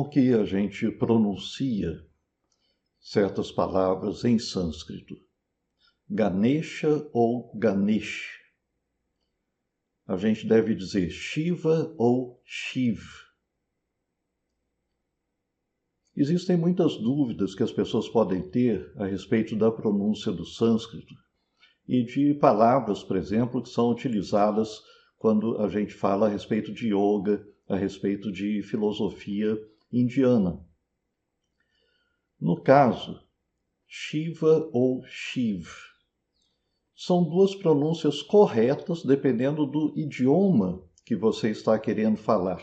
Como que a gente pronuncia certas palavras em sânscrito? Ganesha ou Ganesh? A gente deve dizer Shiva ou Shiv? Existem muitas dúvidas que as pessoas podem ter a respeito da pronúncia do sânscrito e de palavras, por exemplo, que são utilizadas quando a gente fala a respeito de yoga, a respeito de filosofia indiana. No caso, Shiva ou Shiv são duas pronúncias corretas dependendo do idioma que você está querendo falar.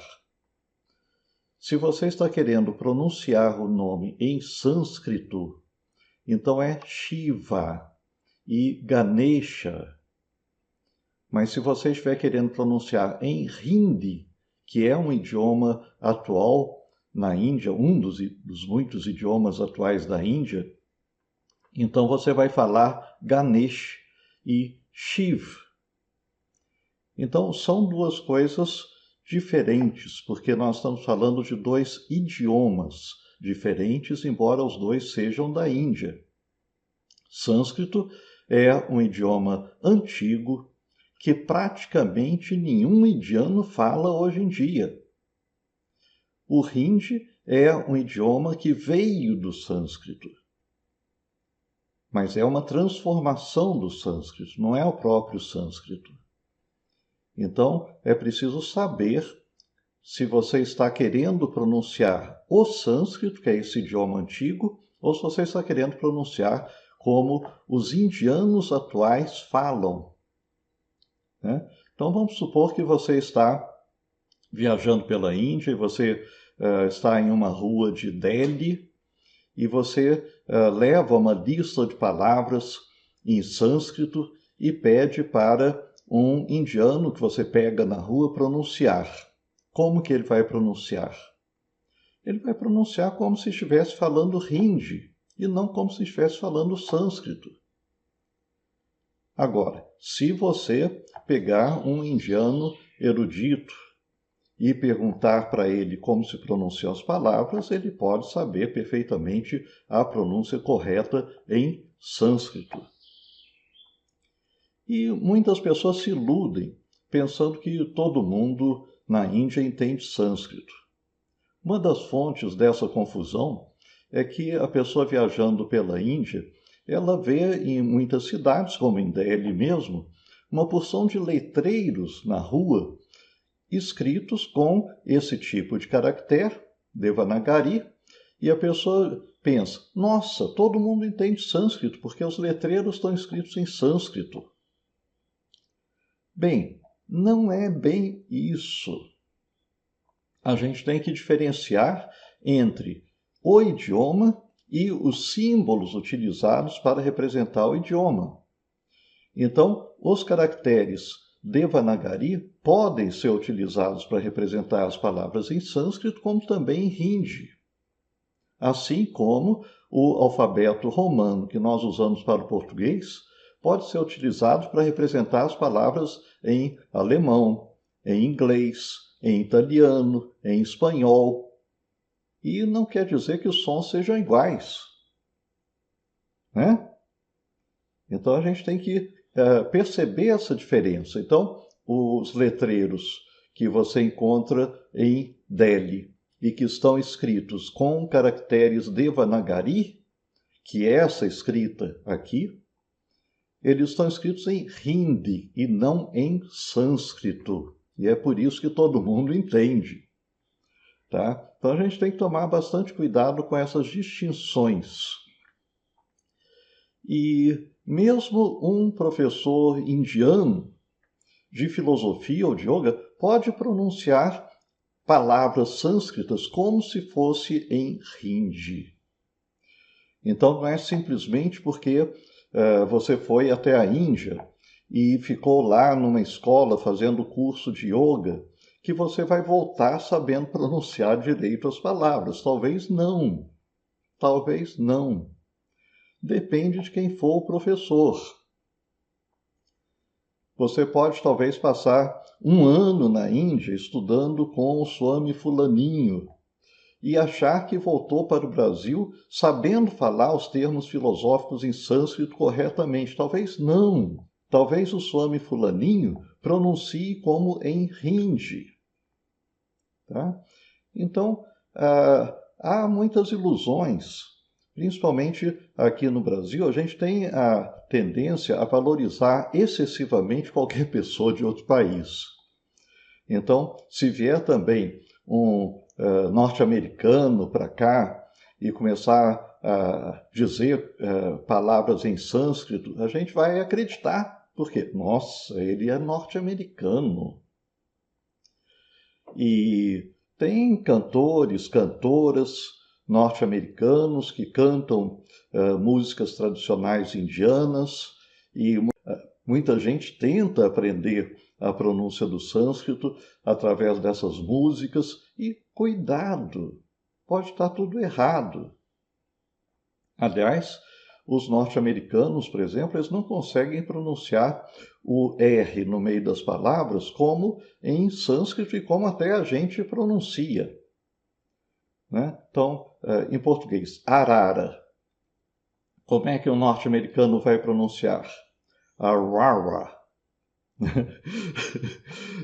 Se você está querendo pronunciar o nome em sânscrito, então é Shiva e Ganesha. Mas se você estiver querendo pronunciar em Hindi, que é um idioma atual na Índia, um dos muitos idiomas atuais da Índia, então você vai falar Ganesh e Shiv. Então são duas coisas diferentes, porque nós estamos falando de dois idiomas diferentes, embora os dois sejam da Índia. Sânscrito é um idioma antigo que praticamente nenhum indiano fala hoje em dia. O Hindi é um idioma que veio do sânscrito, mas é uma transformação do sânscrito, não é o próprio sânscrito. Então, é preciso saber se você está querendo pronunciar o sânscrito, que é esse idioma antigo, ou se você está querendo pronunciar como os indianos atuais falam. Né? Então, vamos supor que você está viajando pela Índia e você está em uma rua de Delhi e você leva uma lista de palavras em sânscrito e pede para um indiano que você pega na rua pronunciar. Como que ele vai pronunciar? Ele vai pronunciar como se estivesse falando Hindi e não como se estivesse falando sânscrito. Agora, se você pegar um indiano erudito e perguntar para ele como se pronunciam as palavras, ele pode saber perfeitamente a pronúncia correta em sânscrito. E muitas pessoas se iludem pensando que todo mundo na Índia entende sânscrito. Uma das fontes dessa confusão é que a pessoa viajando pela Índia, ela vê em muitas cidades, como em Delhi mesmo, uma porção de letreiros na rua escritos com esse tipo de caractere, Devanagari, e a pessoa pensa, nossa, todo mundo entende sânscrito, porque os letreiros estão escritos em sânscrito. Bem, não é bem isso. A gente tem que diferenciar entre o idioma e os símbolos utilizados para representar o idioma. Então, os caracteres Devanagari podem ser utilizados para representar as palavras em sânscrito, como também em Hindi. Assim como o alfabeto romano que nós usamos para o português pode ser utilizado para representar as palavras em alemão, em inglês, em italiano, em espanhol. E não quer dizer que os sons sejam iguais, né? Então a gente tem que perceber essa diferença. Então, os letreiros que você encontra em Delhi e que estão escritos com caracteres Devanagari, que é essa escrita aqui, eles estão escritos em Hindi e não em sânscrito. E é por isso que todo mundo entende. Tá? Então a gente tem que tomar bastante cuidado com essas distinções. E mesmo um professor indiano de filosofia ou de yoga pode pronunciar palavras sânscritas como se fosse em Hindi. Então não é simplesmente porque você foi até a Índia e ficou lá numa escola fazendo curso de yoga que você vai voltar sabendo pronunciar direito as palavras. Talvez não. Talvez não. Depende de quem for o professor. Você pode talvez passar um ano na Índia estudando com o Swami Fulaninho e achar que voltou para o Brasil sabendo falar os termos filosóficos em sânscrito corretamente. Talvez não. Talvez o Swami Fulaninho pronuncie como em Hindi. Tá? Então, há muitas ilusões, principalmente aqui no Brasil. A gente tem a tendência a valorizar excessivamente qualquer pessoa de outro país. Então, se vier também um norte-americano para cá e começar a dizer palavras em sânscrito, a gente vai acreditar, porque, nossa, ele é norte-americano. E tem cantores, cantoras norte-americanos que cantam músicas tradicionais indianas e muita gente tenta aprender a pronúncia do sânscrito através dessas músicas e cuidado, pode estar tudo errado. Aliás, os norte-americanos, por exemplo, eles não conseguem pronunciar o R no meio das palavras como em sânscrito e como até a gente pronuncia. Né? Então, em português, arara. Como é que o norte-americano vai pronunciar? Arara.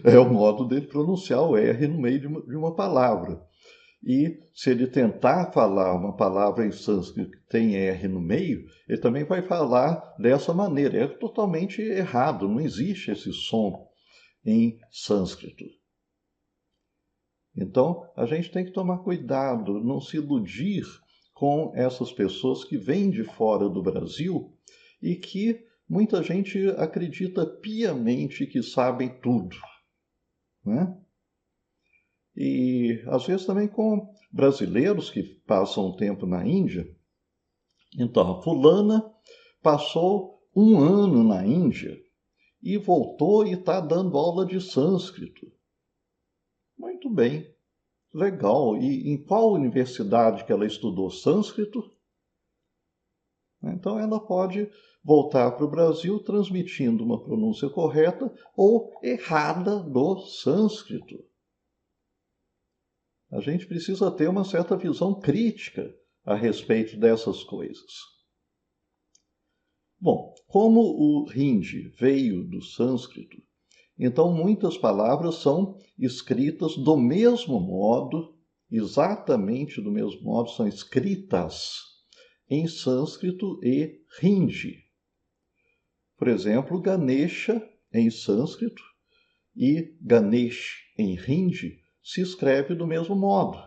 É o modo dele pronunciar o R no meio de uma palavra. E se ele tentar falar uma palavra em sânscrito que tem R no meio, ele também vai falar dessa maneira. É totalmente errado, não existe esse som em sânscrito. Então, a gente tem que tomar cuidado, não se iludir com essas pessoas que vêm de fora do Brasil e que muita gente acredita piamente que sabem tudo, né? E às vezes também com brasileiros que passam um tempo na Índia. Então, a fulana passou 1 ano na Índia e voltou e está dando aula de sânscrito. Muito bem, legal. E em qual universidade que ela estudou sânscrito? Então ela pode voltar para o Brasil transmitindo uma pronúncia correta ou errada do sânscrito. A gente precisa ter uma certa visão crítica a respeito dessas coisas. Bom, como o Hindi veio do sânscrito, então muitas palavras são escritas do mesmo modo, exatamente do mesmo modo, são escritas em sânscrito e Hindi. Por exemplo, Ganesha em sânscrito e Ganesh em Hindi se escreve do mesmo modo,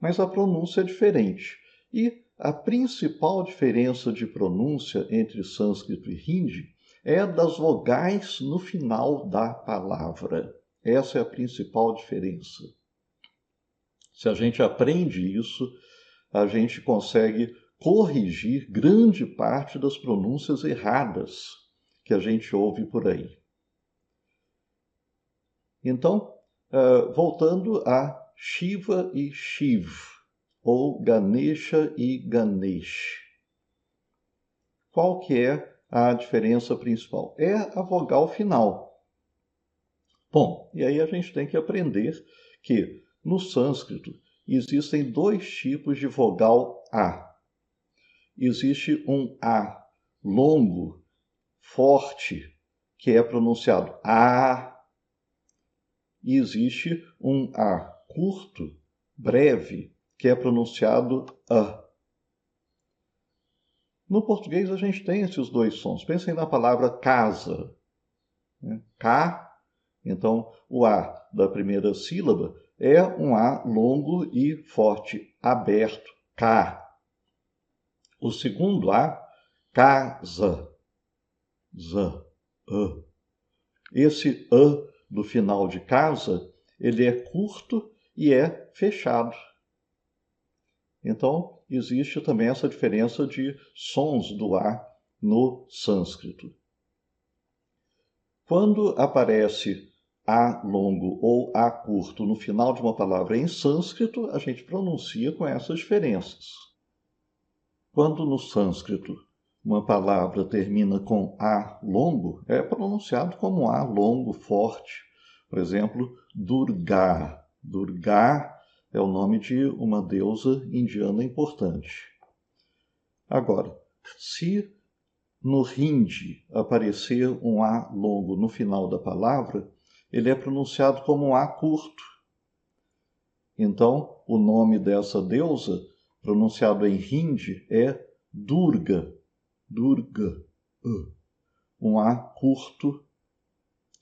mas a pronúncia é diferente. E a principal diferença de pronúncia entre sânscrito e Hindi é das vogais no final da palavra. Essa é a principal diferença. Se a gente aprende isso, a gente consegue corrigir grande parte das pronúncias erradas que a gente ouve por aí. Então, voltando a Shiva e Shiv, ou Ganesha e Ganesh. Qual que é a diferença principal? É a vogal final. Bom, e aí a gente tem que aprender que no sânscrito existem 2 tipos de vogal A. Existe um A longo, forte, que é pronunciado A. E existe um A curto, breve, que é pronunciado A. No português a gente tem esses 2 sons. Pensem na palavra casa. K, então o A da primeira sílaba é um A longo e forte, aberto, K. O segundo A, casa, Z, A. Esse A do final de casa, ele é curto e é fechado. Então, existe também essa diferença de sons do A no sânscrito. Quando aparece A longo ou A curto no final de uma palavra em sânscrito, a gente pronuncia com essas diferenças. Quando no sânscrito uma palavra termina com A longo, é pronunciado como A longo, forte. Por exemplo, Durga. Durga é o nome de uma deusa indiana importante. Agora, se no hindi aparecer um A longo no final da palavra, ele é pronunciado como um A curto. Então, o nome dessa deusa, pronunciado em hindi, é Durga. Durga. Um A curto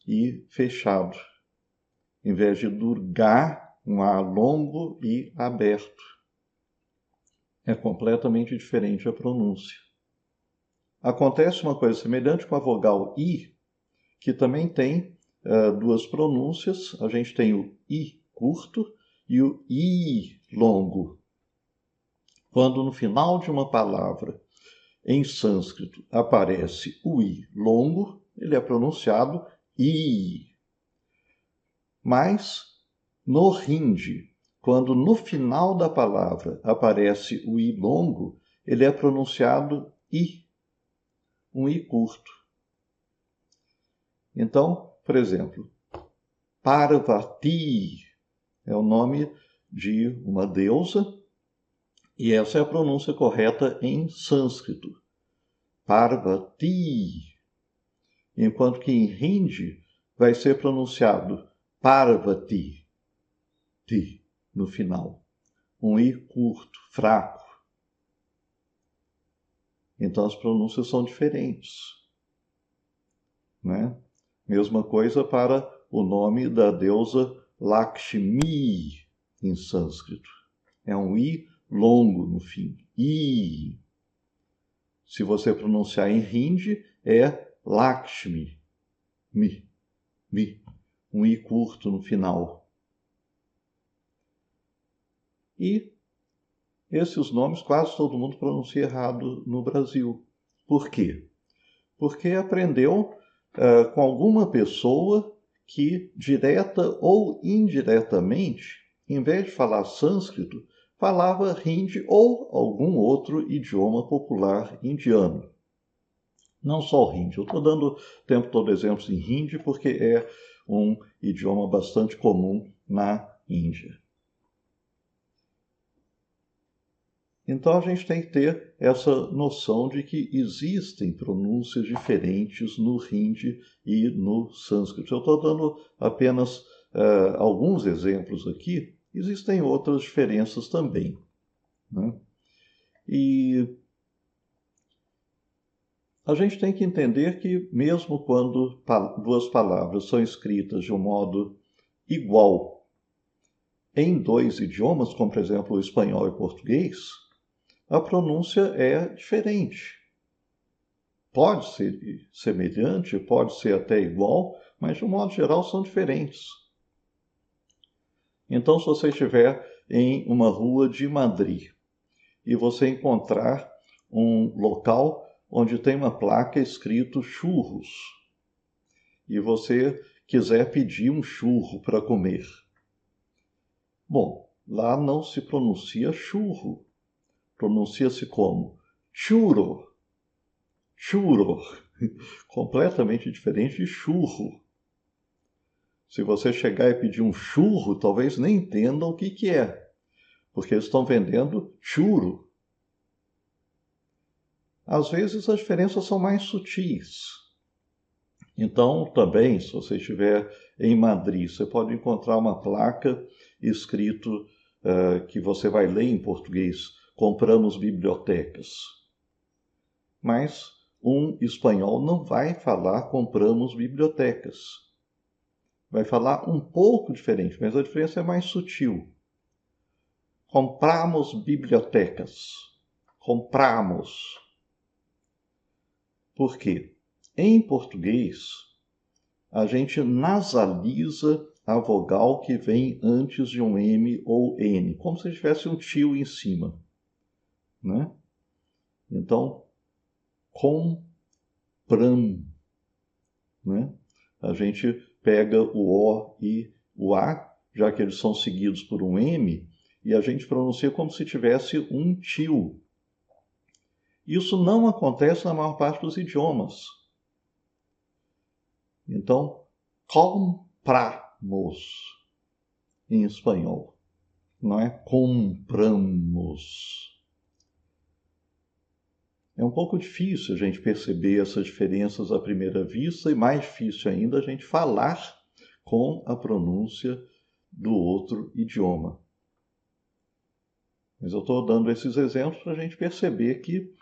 e fechado. Em vez de Durga, um A longo e aberto. É completamente diferente a pronúncia. Acontece uma coisa semelhante com a vogal I, que também tem duas pronúncias. A gente tem o I curto e o I longo. Quando no final de uma palavra em sânscrito aparece o I longo, ele é pronunciado I. Mas no hindi, quando no final da palavra aparece o I longo, ele é pronunciado I, um I curto. Então, por exemplo, Parvati é o nome de uma deusa, e essa é a pronúncia correta em sânscrito. Parvati. Enquanto que em hindi vai ser pronunciado Parvati, ti, no final. Um I curto, fraco. Então as pronúncias são diferentes. Né? Mesma coisa para o nome da deusa Lakshmi em sânscrito. É um I longo no fim. I. Se você pronunciar em hindi, é Lakshmi. Mi. Um I curto no final. E esses nomes quase todo mundo pronuncia errado no Brasil. Por quê? Porque aprendeu com alguma pessoa que, direta ou indiretamente, em vez de falar sânscrito, falava hindi ou algum outro idioma popular indiano. Não só o hindi. Eu estou dando o tempo todo exemplos em hindi porque é um idioma bastante comum na Índia. Então a gente tem que ter essa noção de que existem pronúncias diferentes no hindi e no sânscrito. Eu estou dando apenas alguns exemplos aqui, existem outras diferenças também. Né? E a gente tem que entender que mesmo quando duas palavras são escritas de um modo igual em dois idiomas, como por exemplo o espanhol e o português, a pronúncia é diferente. Pode ser semelhante, pode ser até igual, mas de um modo geral são diferentes. Então, se você estiver em uma rua de Madrid e você encontrar um local onde tem uma placa escrito churros, e você quiser pedir um churro para comer. Bom, lá não se pronuncia churro. Pronuncia-se como churro. Churro. Completamente diferente de churro. Se você chegar e pedir um churro, talvez nem entendam o que é, porque eles estão vendendo churro. Às vezes as diferenças são mais sutis. Então, também, se você estiver em Madrid, você pode encontrar uma placa escrito que você vai ler em português: compramos bibliotecas. Mas um espanhol não vai falar compramos bibliotecas. Vai falar um pouco diferente, mas a diferença é mais sutil. Compramos bibliotecas. Compramos. Por quê? Em português, a gente nasaliza a vogal que vem antes de um M ou N, como se tivesse um tio em cima. Né? Então, compram. Né? A gente pega o O e o A, já que eles são seguidos por um M, e a gente pronuncia como se tivesse um tio. Isso não acontece na maior parte dos idiomas. Então, compramos em espanhol. não é compramos. É um pouco difícil a gente perceber essas diferenças à primeira vista e mais difícil ainda a gente falar com a pronúncia do outro idioma. Mas eu estou dando esses exemplos para a gente perceber que,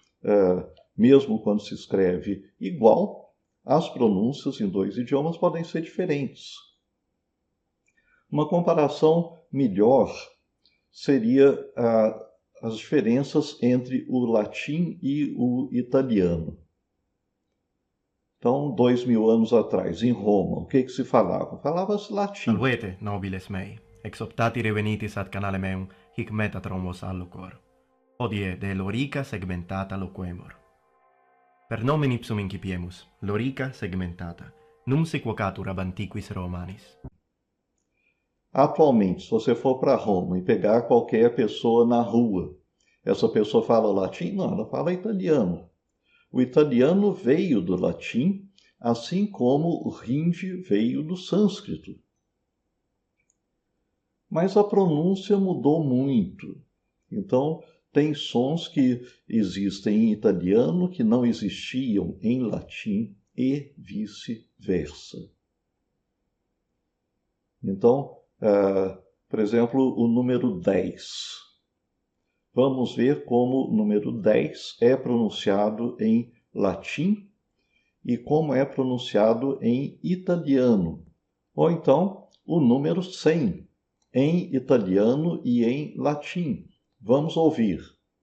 mesmo quando se escreve igual, as pronúncias em dois idiomas podem ser diferentes. Uma comparação melhor seria as diferenças entre o latim e o italiano. Então, 2000 anos atrás, em Roma, o que se falava? Falava-se latim. Salvete, nobiles mei, ex optati revenitis ad canale meum, hic metatron vos allocor. Hodie de lorica segmentata loquemur. Per nomen ipsum incipiemus, lorica segmentata, num se quocatur ab antiquis Romanis. Atualmente, se você for para Roma e pegar qualquer pessoa na rua, essa pessoa fala latim? Não, ela fala italiano. O italiano veio do latim, assim como o hindi veio do sânscrito. Mas a pronúncia mudou muito. Então, tem sons que existem em italiano que não existiam em latim e vice-versa. Então, por exemplo, o número 10. Vamos ver como o número 10 é pronunciado em latim e como é pronunciado em italiano. Ou então, o número 100 em italiano e em latim. Vamos ouvir.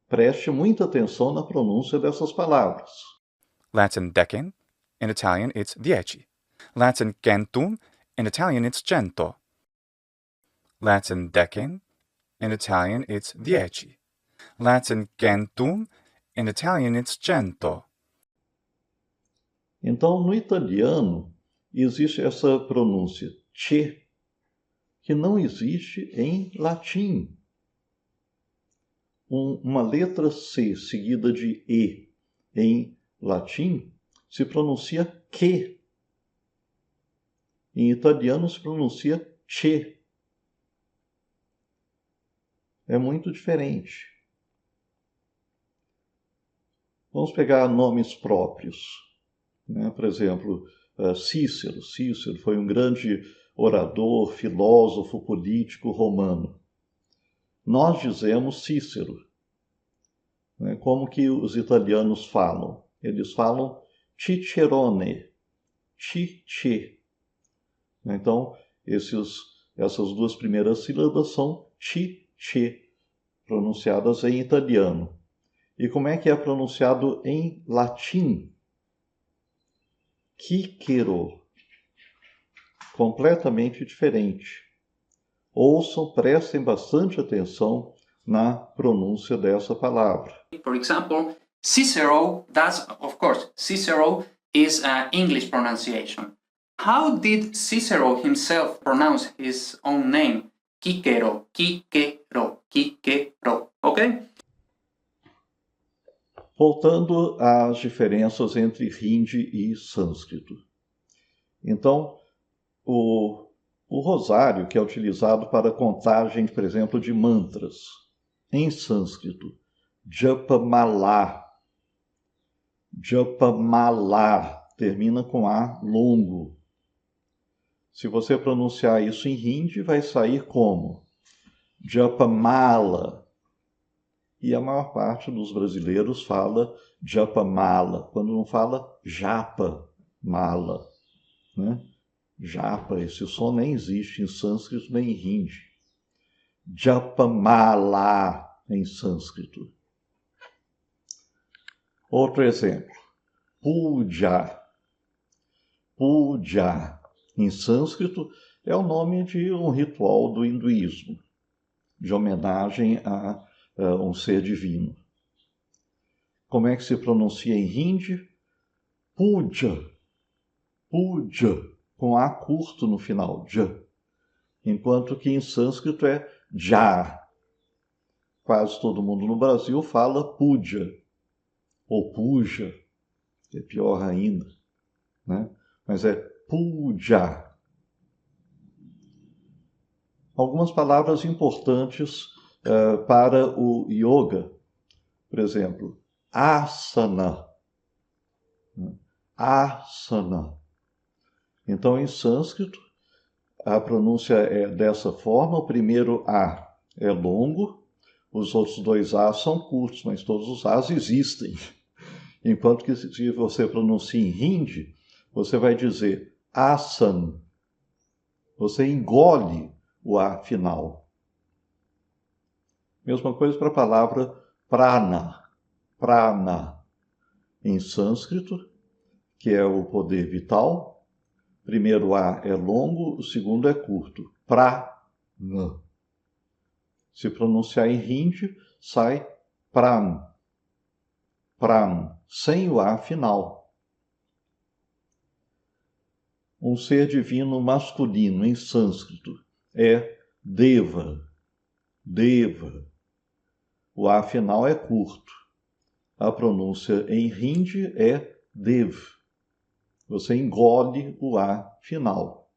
Preste muita atenção na pronúncia dessas palavras. Latin decem, in Italian it's 10. Latin centum, in Italian it's cento. Latin decem, in Italian it's 10. Latin centum, in Italian it's cento. Então, no italiano, existe essa pronúncia che, que não existe em latim. Uma letra C seguida de E em latim se pronuncia que. Em italiano se pronuncia che. É muito diferente. Vamos pegar nomes próprios. Por exemplo, Cícero. Cícero foi um grande orador, filósofo, político romano. Nós dizemos Cícero. Como que os italianos falam? Eles falam Cicerone, Cice. Então, essas duas primeiras sílabas são Cice, pronunciadas em italiano. E como é que é pronunciado em latim? Cícero. Completamente diferente. Ouçam, prestem bastante atenção na pronúncia dessa palavra. For example, Cicero, Cicero is an English pronunciation. How did Cicero himself pronounce his own name? Cicero, Cicero, Cicero, ok? Voltando às diferenças entre hindi e sânscrito. Então, o rosário, que é utilizado para contagem, por exemplo, de mantras, em sânscrito, Japamala. Japamala termina com A longo. Se você pronunciar isso em hindi, vai sair como Japamala. E a maior parte dos brasileiros fala Japamala, quando não fala Japa-mala. Japa, esse som nem existe em sânscrito nem em hindi. Japamala em sânscrito. Outro exemplo. Puja. Puja em sânscrito é o nome de um ritual do hinduísmo, de homenagem a um ser divino. Como é que se pronuncia em hindi? Puja. Puja, com A curto no final, ja. Enquanto que em sânscrito é ja. Quase todo mundo no Brasil fala puja, ou puja, que é pior ainda, Mas é puja. algumas palavras importantes para o yoga. Por exemplo, asana. Asana. Então, em sânscrito, a pronúncia é dessa forma. O primeiro A é longo, os outros dois As são curtos, mas todos os As existem. Enquanto que se você pronuncia em hindi, você vai dizer asan. Você engole o A final. Mesma coisa para a palavra prana. Prana. Em sânscrito, que é o poder vital. Primeiro A é longo, o segundo é curto. Prana. Se pronunciar em hindi, sai pran. Pran, sem o A final. Um ser divino masculino em sânscrito é deva. Deva. O A final é curto. A pronúncia em hindi é dev. Você engole o A final.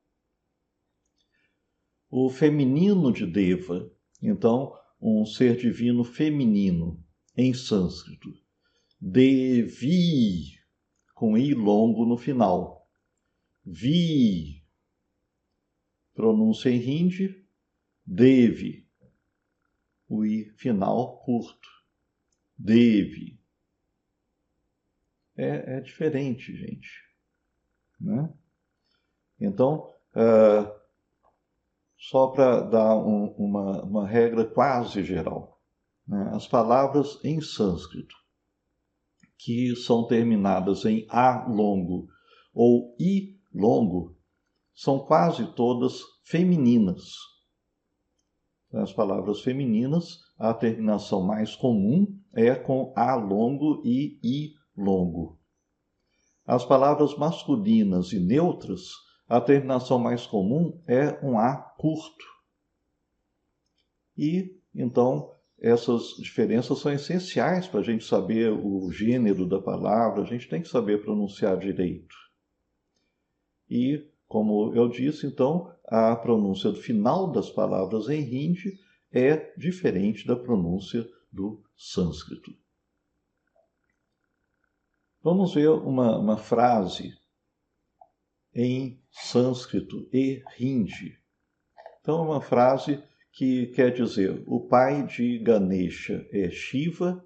O feminino de deva, então, um ser divino feminino em sânscrito. Devi, com I longo no final. Vi, pronúncia em hindi, devi. O I final curto. Devi. É diferente, gente. Né? Então, só para dar uma regra quase geral, né? As palavras em sânscrito que são terminadas em A longo ou I longo são quase todas femininas. As palavras femininas, a terminação mais comum é com A longo e I longo. As palavras masculinas e neutras, a terminação mais comum é um A curto. E, então, essas diferenças são essenciais para a gente saber o gênero da palavra, a gente tem que saber pronunciar direito. E, como eu disse, então, a pronúncia do final das palavras em hindi é diferente da pronúncia do sânscrito. Vamos ver uma frase em sânscrito e hindi. Então, é uma frase que quer dizer: o pai de Ganesha é Shiva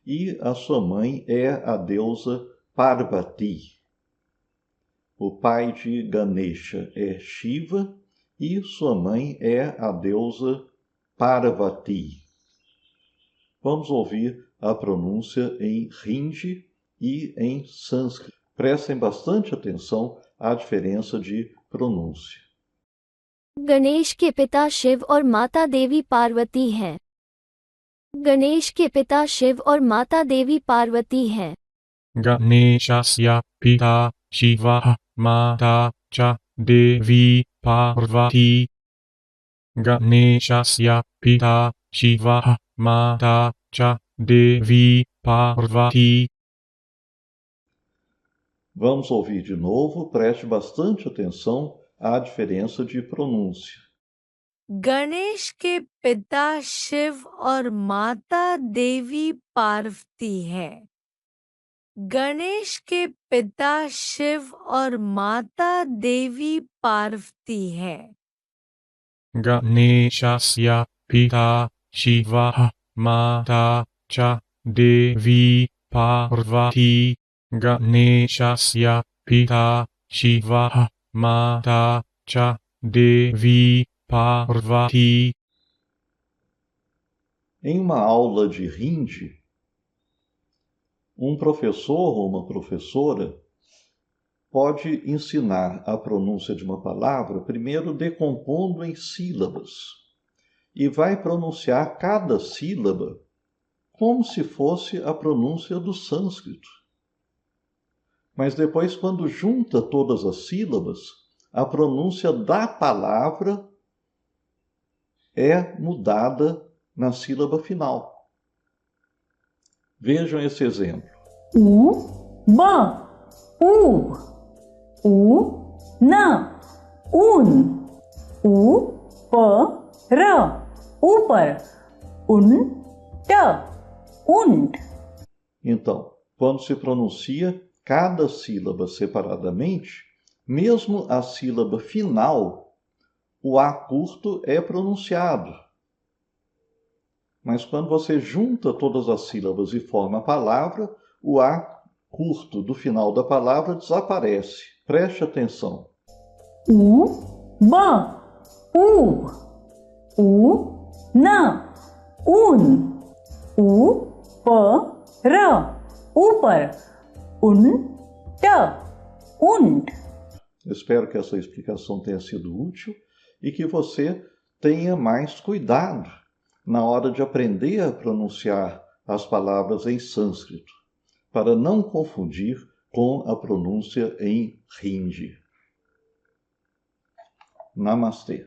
e a sua mãe é a deusa Parvati. O pai de Ganesha é Shiva e sua mãe é a deusa Parvati. Vamos ouvir a pronúncia em hindi e em sânscrito. Prestem bastante atenção à diferença de pronúncia. Ganesh के पिता शिव और माता देवी पार्वती हैं। गणेश के पिता शिव और माता देवी पार्वती हैं। Ganeshasya pita Shiva mata cha Devi Parvati. Ganeshasya pita Shiva mata cha Devi Parvati. Vamos ouvir de novo, preste bastante atenção à diferença de pronúncia. Ganesh के पिता शिव और माता देवी पार्वती हैं। गणेश के पिता शिव और माता देवी पार्वती हैं। Ganeshasya pita Shiva mata cha Devi Parvati. Ganeshasya pita Shiva mata cha Devi Parvati. Em uma aula de hindi, um professor ou uma professora pode ensinar a pronúncia de uma palavra primeiro decompondo em sílabas e vai pronunciar cada sílaba como se fosse a pronúncia do sânscrito. Mas depois, quando junta todas as sílabas, a pronúncia da palavra é mudada na sílaba final. Vejam esse exemplo. Ba, na, un, pa, र ऊपर उंट उंट. Então, quando se pronuncia cada sílaba separadamente, mesmo a sílaba final, o A curto é pronunciado. Mas quando você junta todas as sílabas e forma a palavra, o A curto do final da palavra desaparece. Preste atenção. ब ऊब ऊ न ऊन ऊपर ऊपर उंट उंट. Espero que essa explicação tenha sido útil e que você tenha mais cuidado na hora de aprender a pronunciar as palavras em sânscrito, para não confundir com a pronúncia em hindi. Namastê.